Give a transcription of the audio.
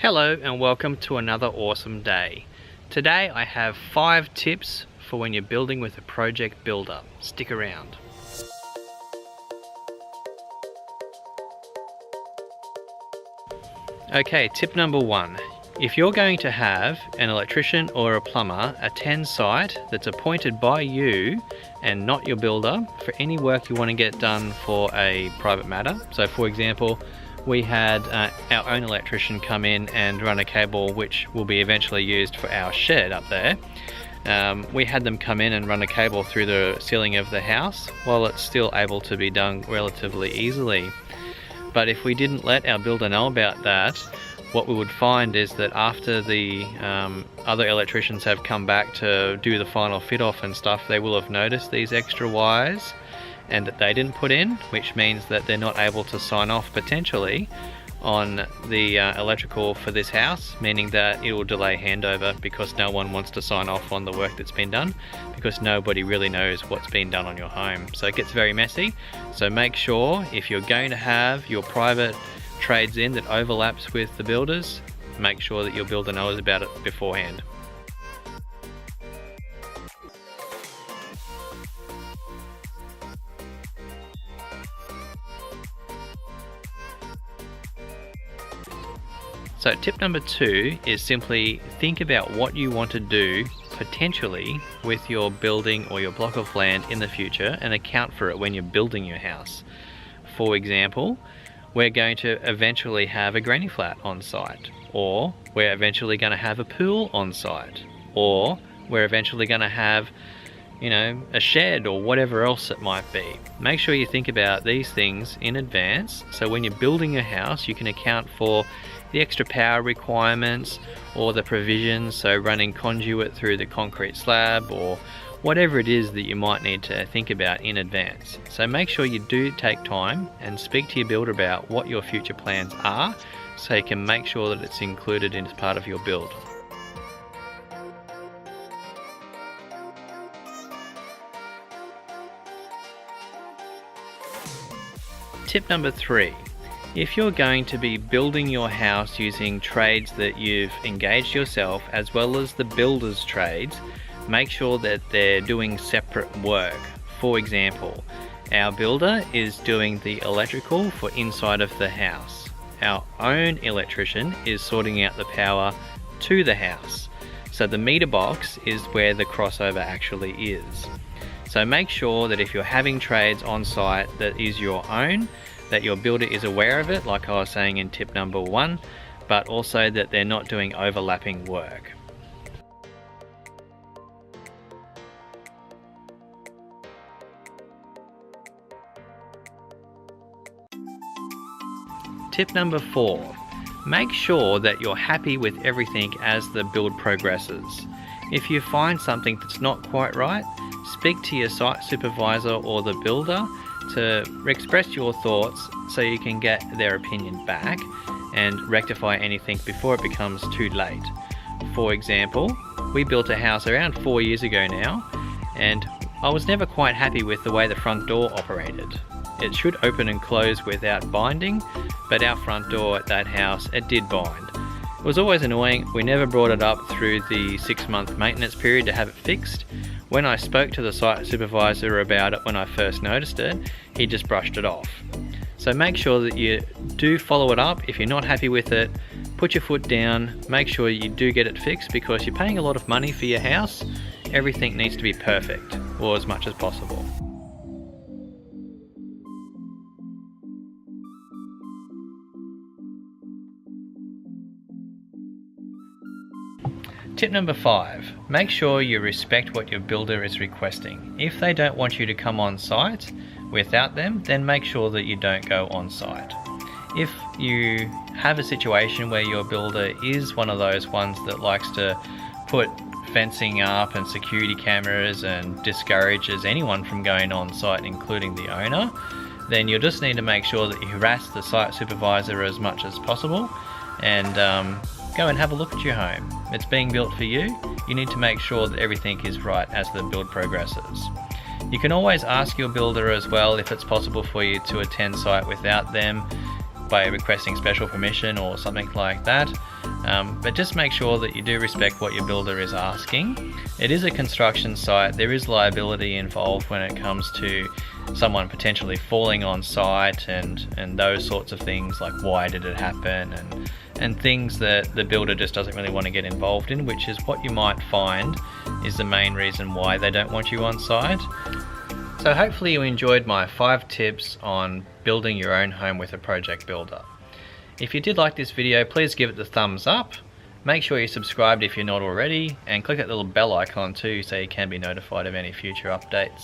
Hello and welcome to another awesome day. Today I have 5 tips for when you're building with a project builder. Stick around. Okay, tip number 1. If you're going to have an electrician or a plumber attend site that's appointed by you and not your builder for any work you want to get done for a private matter. So for example, we had our own electrician come in and run a cable which will be eventually used for our shed up there. We had them come in and run a cable through the ceiling of the house while it's still able to be done relatively easily. But if we didn't let our builder know about that, what we would find is that after the other electricians have come back to do the final fit off and stuff, they will have noticed these extra wires and that they didn't put in, which means that they're not able to sign off potentially on the electrical for this house, meaning that it will delay handover because no one wants to sign off on the work that's been done because nobody really knows what's been done on your home. So it gets very messy. So make sure if you're going to have your private trades in that overlaps with the builders, make sure that your builder knows about it beforehand. So tip number 2 is simply think about what you want to do potentially with your building or your block of land in the future and account for it when you're building your house. For example, we're going to eventually have a granny flat on site, or we're eventually going to have a pool on site, or we're eventually going to have, a shed or whatever else it might be. Make sure you think about these things in advance so when you're building your house you can account for the extra power requirements or the provisions, so running conduit through the concrete slab or whatever it is that you might need to think about in advance. So make sure you do take time and speak to your builder about what your future plans are so you can make sure that it's included as part of your build. Tip number 3. If you're going to be building your house using trades that you've engaged yourself as well as the builder's trades, make sure that they're doing separate work. For example, our builder is doing the electrical for inside of the house. Our own electrician is sorting out the power to the house. So the meter box is where the crossover actually is. So make sure that if you're having trades on site that is your own, that your builder is aware of it, like I was saying in tip number 1, but also that they're not doing overlapping work. Tip number 4. Make sure that you're happy with everything as the build progresses. If you find something that's not quite right, speak to your site supervisor or the builder to express your thoughts so you can get their opinion back and rectify anything before it becomes too late. For example, we built a house around 4 years ago now, and I was never quite happy with the way the front door operated. It should open and close without binding, but our front door at that house, it did bind. It was always annoying. We never brought it up through the 6-month maintenance period to have it fixed. When I spoke to the site supervisor about it when I first noticed it, he just brushed it off. So make sure that you do follow it up. If you're not happy with it, put your foot down, make sure you do get it fixed because you're paying a lot of money for your house. Everything needs to be perfect, or as much as possible. Tip number 5. Make sure you respect what your builder is requesting. If they don't want you to come on site without them, then make sure that you don't go on site. If you have a situation where your builder is one of those ones that likes to put fencing up and security cameras and discourages anyone from going on site, including the owner, then you'll just need to make sure that you harass the site supervisor as much as possible and go and have a look at your home. It's being built for you. You need to make sure that everything is right as the build progresses. You can always ask your builder as well if it's possible for you to attend site without them. by requesting special permission or something like that. But just make sure that you do respect what your builder is asking. It is a construction site, there is liability involved when it comes to someone potentially falling on site and those sorts of things, like why did it happen, and things that the builder just doesn't really want to get involved in, which is what you might find is the main reason why they don't want you on site. So hopefully you enjoyed my 5 tips on building your own home with a project builder. If you did like this video, please give it the thumbs up. Make sure you're subscribed if you're not already, and click that little bell icon too so you can be notified of any future updates.